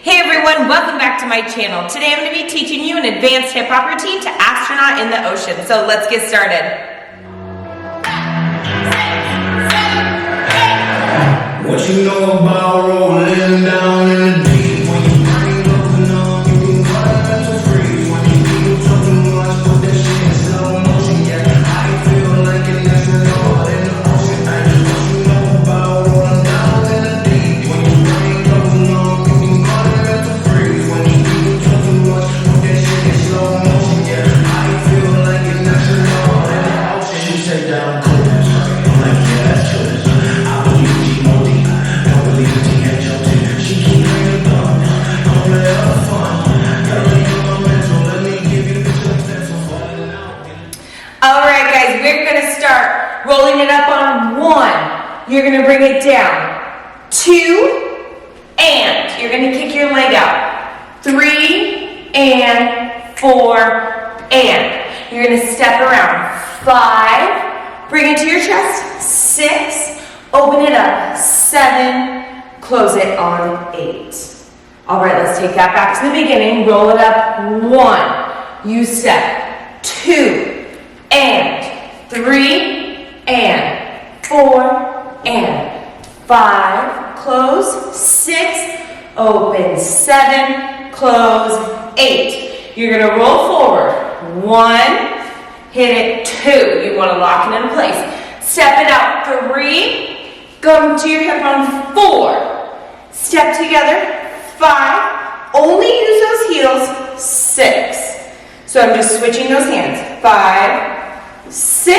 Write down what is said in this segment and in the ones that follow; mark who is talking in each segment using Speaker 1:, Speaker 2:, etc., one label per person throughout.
Speaker 1: Hey everyone, welcome back to my channel. Today I'm going to be teaching you an advanced hip hop routine to Astronaut in the Ocean. So let's get started.
Speaker 2: What you know about rolling down in the deep? When you ain't looking up, you can run to freeze. When you keep talking much, put that shit in slow motion. Yeah, I feel like an astronaut in the ocean. I just what you know about rolling down in the deep. When you ain't looking up, you can run to freeze. When you keep talking much, put that shit in slow motion. Yeah, I feel like an astronaut in the ocean. She take down cool. I'm like, yeah, that's true. I believe G-O-D.
Speaker 1: Alright guys, we're going to start rolling it up on 1. You're going to bring it down. 2, and you're going to kick your leg out. 3, and 4, and. You're going to step around. 5, bring it to your chest. 6, open it up. 7, close it on 8. Alright, let's take that back to the beginning. Roll it up. 1, you step. 2, and 3, and 4, and 5, close. 6, open. 7, close. 8. You're going to roll forward. 1, hit it. 2, you want to lock it into place. Step it out. 3, go to your hip on 4. Step together. 5, only use those heels. 6. So I'm just switching those hands. 5, 6,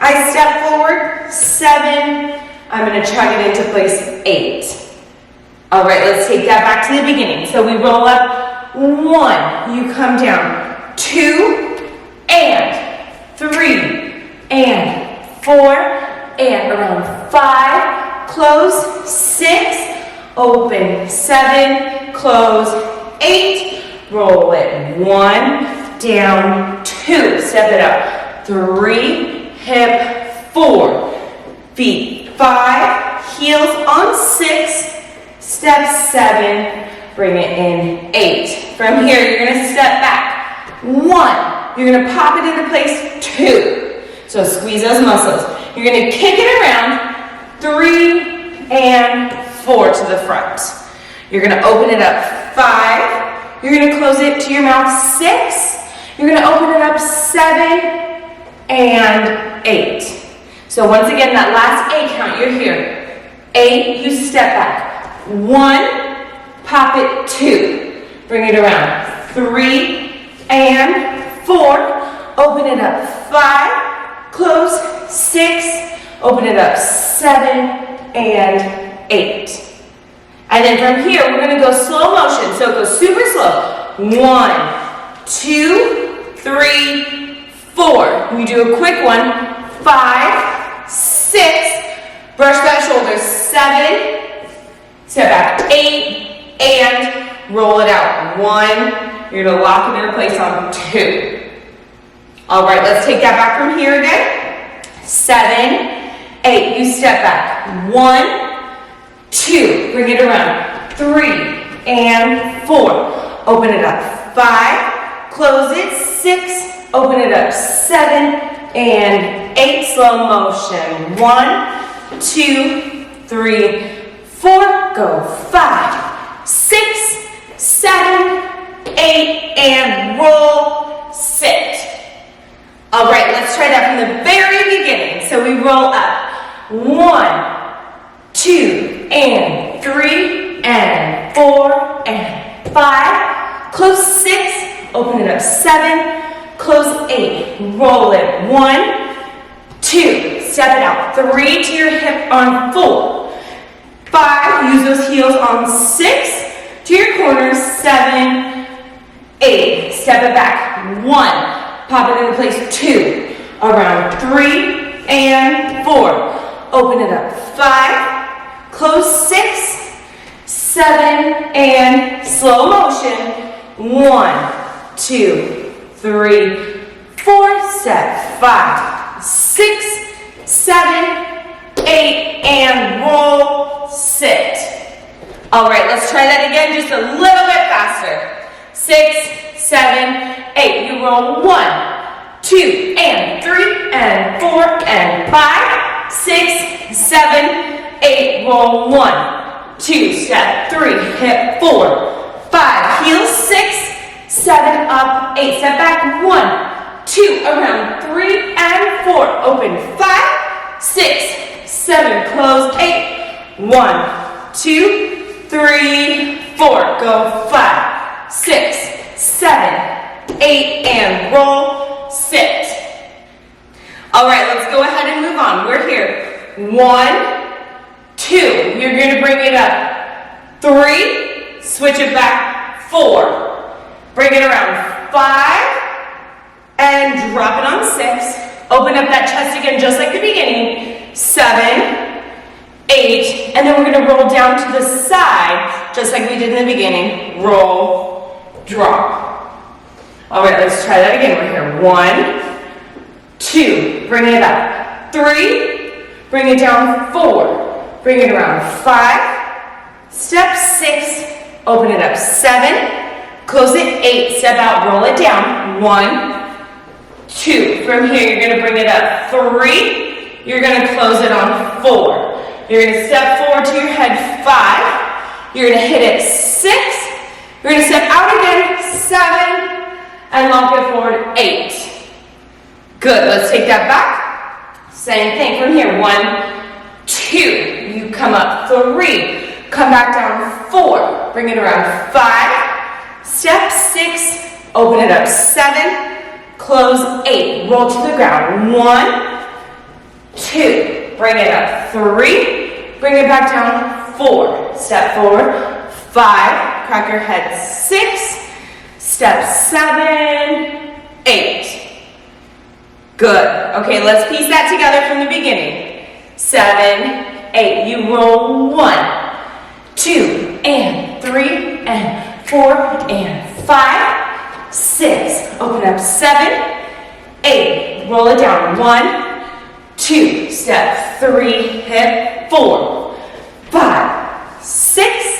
Speaker 1: I step forward. 7, I'm going to chug it into place. 8. All right, let's take that back to the beginning. So we roll up. 1, you come down. 2, and 3, and 4, and around 5, close. 6, open. 7, close. 8, roll it. 1, down. 2, step it up. 3, hip. 4, feet. 5, heels on. 6, step. 7, bring it in. 8. From here, you're going to step back. 1, you're going to pop it into place. 2, so squeeze those muscles. You're going to kick it around. 3, and 4 to the front. You're going to open it up. 5, you're going to close it to your mouth. 6, you're going to open it up. 7, and 8. So once again, that last 8 count, you're here. 8, you step back. 1, pop it. 2, bring it around. 3, and 4, open it up. 5, close. 6, open it up. 7, and 8. And then from here, we're going to go slow motion. So go super slow. 1, 2, 3, 4. We do a quick one. 5, 6, brush that shoulder. 7, step back. 8, and roll it out. 1, you're going to lock it into place on 2. All right, let's take that back from here again. 7, 8, you step back. 1, 2, bring it around. 3, and 4, open it up. 5, close it. 6, open it up. 7, and 8, slow motion. 1, 2, 3, 4, go. 5, 6, 7, 8, and roll. Sit. All right, let's try that from the very beginning. So we roll up. 1, 2, and 3, and 4, and 5. Close. 6, open it up. 7, close. 8, roll it. 1, 2, step it out. 3 to your hip on 4. 5, use those heels on. 6, to your corners. 7, 8, step it back. 1, pop it into place. 2, around. 3, and 4. Open it up. 5, close. 6, 7, and slow motion. 1, 2, 3, 4. Step. 5, 6, 7, 8, and roll. Sit. All right, let's try that again, just a little bit faster. 6, 7, 8. You roll 1, 2, and 3, and 4, and 5, 6, 7, 8. Roll 1, 2, step 3, hip 4, 5, heel 6, 7, up 8. Step back 1, 2, around 3 and 4. Open 5, 6, 7, close 8. 1, 2, 3, 4. Go 5, 6, 7, 8, and roll. Sit. All right, let's go ahead and move on. We're here. 1, 2. You're going to bring it up. 3. Switch it back. 4. Bring it around. 5. And drop it on 6. Open up that chest again, just like the beginning. 7. 8, and then we're going to roll down to the side, just like we did in the beginning. Roll, drop. All right, let's try that again. We're here. 1, 2, bring it up. 3, bring it down. 4, bring it around. 5, step 6, open it up. 7, close it. 8, step out, roll it down. 1, 2, from here you're going to bring it up. 3, you're going to close it on. 4. You're going to step forward to your head. 5. You're going to hit it. 6. You're going to step out again. 7. And lock it forward. 8. Good. Let's take that back. Same thing from here. 1, 2. You come up. 3. Come back down. 4. Bring it around. 5. Step 6. Open it up. 7. Close. 8. Roll to the ground. 1, 2. Bring it up. 3. Bring it back down. 4. Step forward. 5. Crack your head. 6. Step 7. 8. Good. Okay, let's piece that together from the beginning. 7, 8. You roll 1, 2, and 3, and 4, and 5, 6. Open up. 7, 8. Roll it down. 1, 2, step 3, hip 4, 5, 6,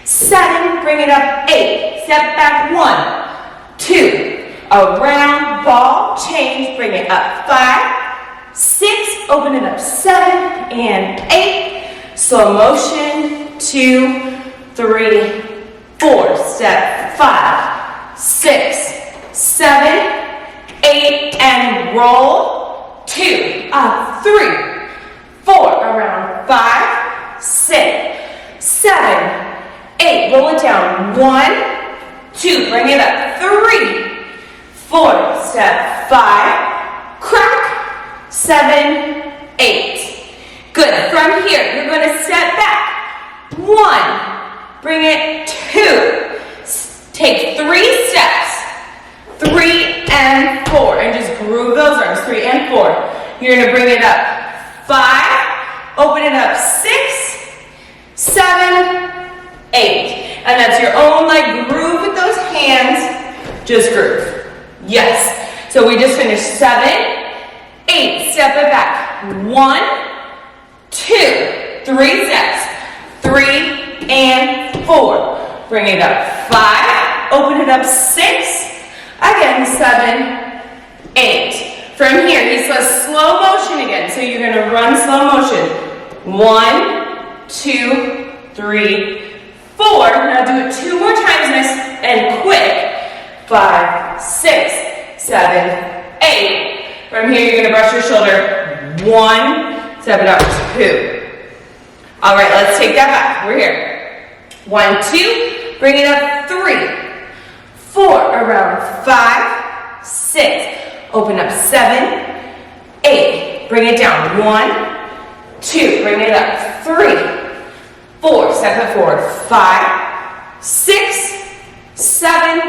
Speaker 1: 7, bring it up. 8, step back. 1, 2, around, ball, change, bring it up. 5, 6, open it up. 7 and 8, slow motion. 2, 3, 4, step 5, 6, 7, 8, and roll. 2, up, 3, 4, around. 5, 6, 7, 8, roll it down. 1, 2, bring it up. 3, 4, step 5, crack. 7, 8. Good. From here, you're going to step back. 1, bring it. 2, take 3 steps. 3 and 4, and just groove those arms. 3 and 4. You're going to bring it up. 5, open it up. 6, 7, 8. And that's your own like groove with those hands. Just groove. Yes. So we just finished 7, 8. Step it back. 1, 2, 3 steps. 3 and 4. Bring it up. 5, open it up. 6. Again, 7, 8. From here, he says slow motion again. So you're going to run slow motion. 1, 2, 3, 4. Now do it 2 more times and quick. 5, 6, 7, 8. From here, you're going to brush your shoulder. 1, step it up. 2. All right, let's take that back. We're here. 1, 2. Bring it up. 3. 4, around. 5, 6, open up. 7, 8, bring it down. 1, 2, bring it up. 3, 4, step it forward. 5, 6, 7,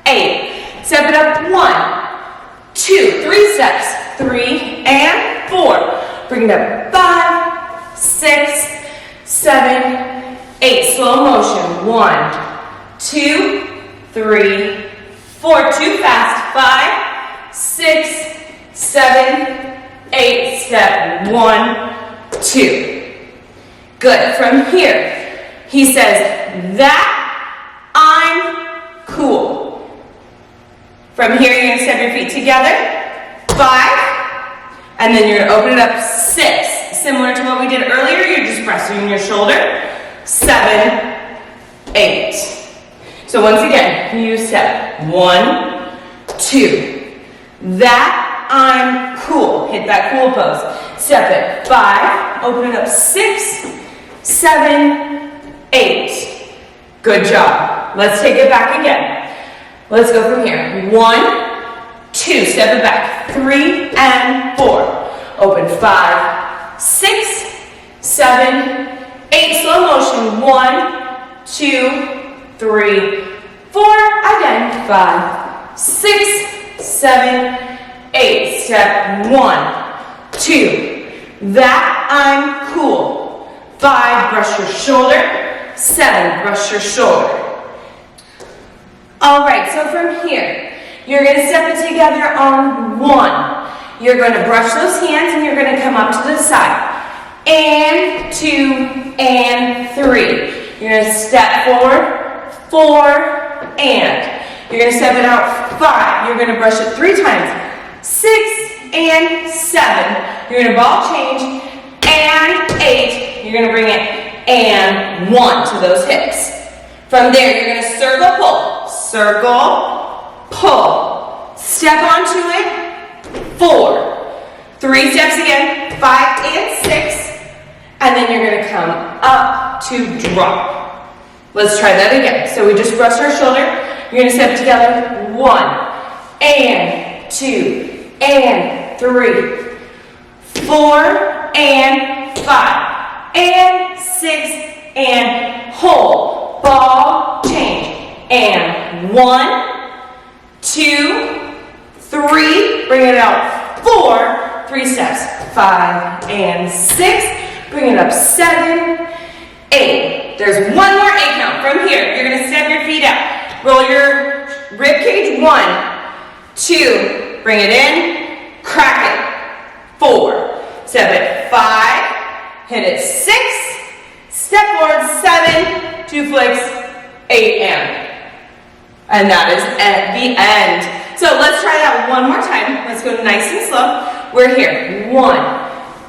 Speaker 1: 8, step it up. 1, 2, 3 steps. 3 and 4, bring it up. 5, 6, 7, 8, slow motion. 1, 2, 3, 4, too fast. 5, 6, 7, 8, step 1, 2. Good. From here, He says, that I'm cool. From here, you're gonna step your feet together. 5, and then you're gonna open it up. 6, similar to what we did earlier, you're just resting your shoulder. 7, 8. So once again, you step 1, 2. That I'm cool. Hit that cool pose. Step it. 5, open it up. 6, 7, 8. Good job. Let's take it back again. Let's go from here. 1, 2, step it back. 3 and 4. Open. 5, 6, 7, 8. Slow motion. 1, 2, 3, 4. Again. 5, 6, 7, 8. Step 1, 2. That I'm cool. 5, brush your shoulder. 7, brush your shoulder. All right, so from here, you're going to step it together on 1. You're going to brush those hands and you're going to come up to the side. And 2 and 3. You're going to step forward, 4, and. You're going to step it out 5. You're going to brush it 3 times. 6 and 7. You're going to ball change. And 8. You're going to bring it and 1 to those hips. From there, you're going to circle, pull. Circle, pull. Step onto it. 4. 3 steps again. 5 and 6. And then you're going to come up to drop. Let's try that again. So we just brushed our shoulder. You're going to step together. 1 and 2 and 3, 4 and 5 and 6 and hold. Ball change. And 1, 2, 3. Bring it out. 4. 3 steps. 5 and 6. Bring it up. 7, 8. There's one more 8 count. From here, you're going to step your feet out. Roll your rib cage. 1, 2. Bring it in. Crack it. 4. Step it. 5. Hit it. 6. Step forward. 7. 2 flicks. 8 and that is at the end. So let's try that one more time. Let's go nice and slow. We're here. 1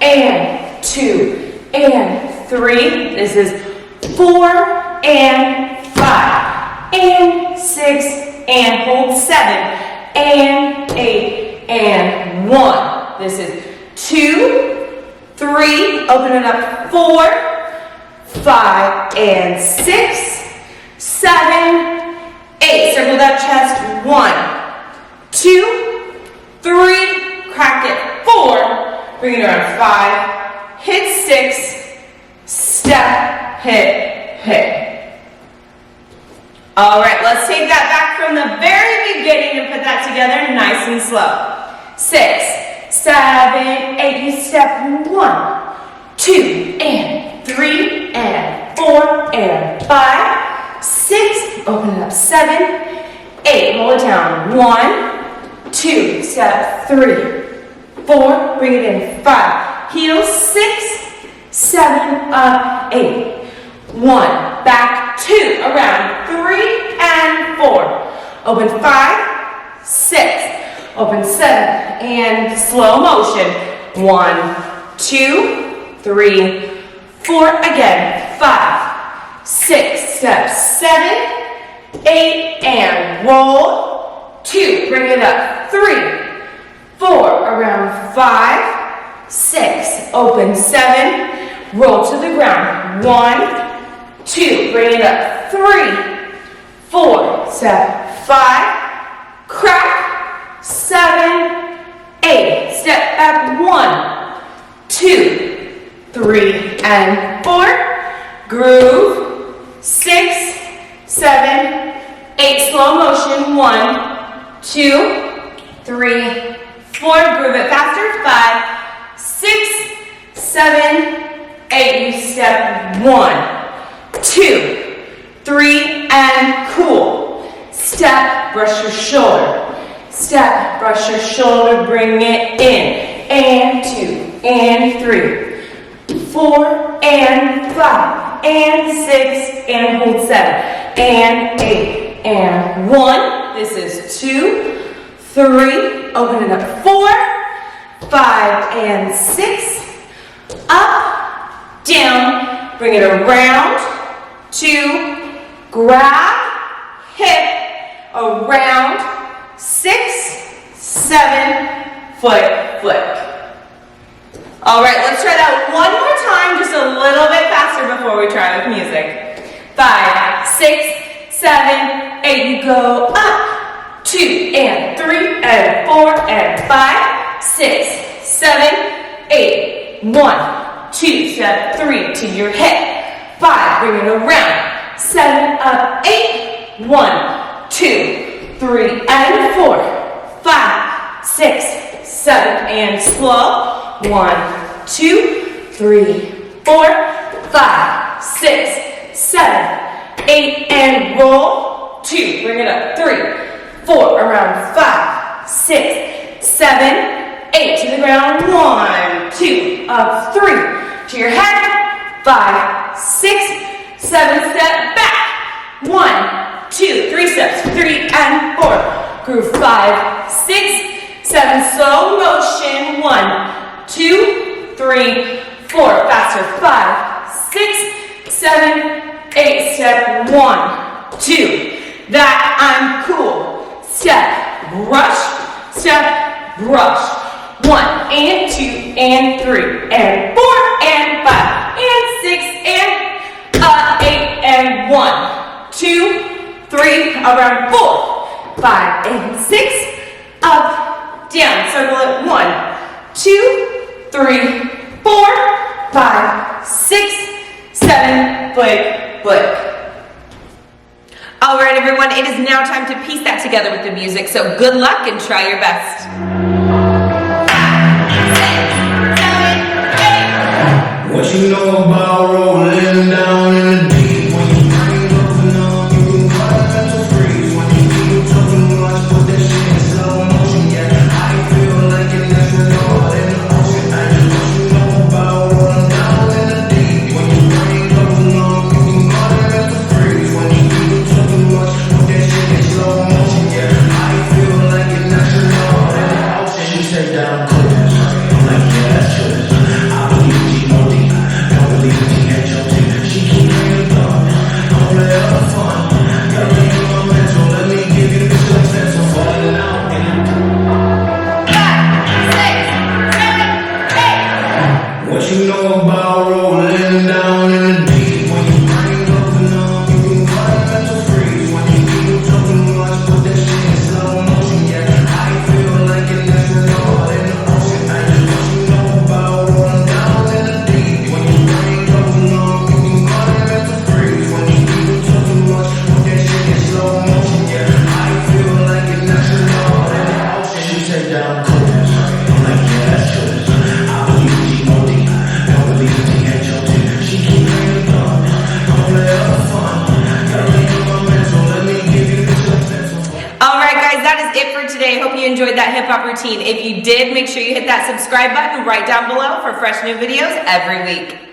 Speaker 1: and 2 and 3. This is 4 and 5 and 6 and hold. 7 and 8 and 1. This is 2, 3. Open it up. 4, 5 and 6, 7, 8. Circle that chest. 1, 2, 3. Crack it. 4. Bring it around. 5. Hit 6. Step. Hit. Hit. All right. Let's take that back from the very beginning and put that together nice and slow. 6, 7, 8. You step 1, 2, and 3, and 4, and 5, 6. Open it up. 7, 8. Hold it down. 1, 2. Step 3, 4. Bring it in. 5. Heels. 6, 7. Up. 8. 1. Back. 2. Around. 3 and 4. Open. 5, 6. Open. 7 and slow motion. 1, 2, 3, 4. Again. 5, 6. Step 7, 8 and roll. 2. Bring it up. 3, 4. Around. 5, 6. Open. 7. Roll to the ground. 1, 2. Bring it up. 3, 4. Step 5. Crack. 7, 8. Step back. 1, 2, 3 and 4. Groove. 6, 7, 8. Slow motion. 1, 2, 3, 4. Groove it faster. 5, 6, 7, 8. You step 1, 2, 3 and cool. Step. Brush your shoulder. Step. Brush your shoulder. Bring it in. And 2 and 3, 4 and 5 and 6, and hold 7, and 8, and 1. This is 2, 3, open it up, 4, 5, and 6, up, down, bring it around, 2, grab, hip, around, 6, 7, foot, flick. All right, let's try that one more time, just a little bit faster before we try with music. 5, 6, 7, 8, you go up, 2, and 3, and 4, and 5, 6, 7, 8, 1, 2, step 3 to your hip, 5, bring it around, 7, up, 8, 1, 2, 3, and 4, 5, 6, 7, and slow, 1, 2, 3, 4, 5, 6, 7, 8, and roll, 2, bring it up, 3, 4, around, 5, 6, 7, 8, to the ground, 1, 2, up, 3, to your head, 5, 6, 7, step back, 1, 2, 3 steps, 3 and 4, groove, 5, 6, 7, slow motion, 1, 2, 3, 4, faster, 5, 6, 7, 8, step 1, 2, that I'm cool, step, brush, 1, and 2, and 3, and 4, and 5, and 6, and 8, and 1, 2, 3, around 4, 5, and 6, up, down, circle it, 1, 2, 3, 4, 5, 6, 7, flick. All right, everyone, it is now time to piece that together with the music, so good luck and try your best. 5, 6, 7, 8.
Speaker 2: What you know about rolling down in the deep? When you bring up enough, you can cut mental freeze. When you feel talk too much, put that shit in slow motion. Yeah, I feel like an astronaut in the ocean. I just what you know about rolling down in the deep. When you bring up enough, you can cut mental freeze. When you feel talk too much, put that shit in slow motion. Yeah, I feel like an astronaut in the ocean. She said that I'm cool. I'm like, yeah, that's true. I believe she more deep. Don't believe she had your team. She keep playing dumb. Don't play her fun. Gotta make you my mental. Let me give you this like pencil. Falling out and
Speaker 1: 5, 6, 7, 8.
Speaker 2: what you know about rolling down in the deep? When you bring up enough, you can cut mental freeze. When you feel talk too much, put that shit in slow motion. Yeah, I feel like an astronaut in the ocean. I just what you know about rolling down in the deep. When you bring up enough, you can cut mental freeze. When you feel talk too much, put that shit in slow motion. Yeah, I feel like an astronaut in the ocean. She said that I'm cool. I'm like, yeah, that's true. I believe she more deep. Don't believe she had your team. She keep playing dumb. Don't play her fun. Gotta make you my mental. Let me give you this like pencil.
Speaker 1: All right, guys, that is it for today. Hope you enjoyed that hip hop routine. If you did, make sure you hit that subscribe button right down below for fresh new videos every week.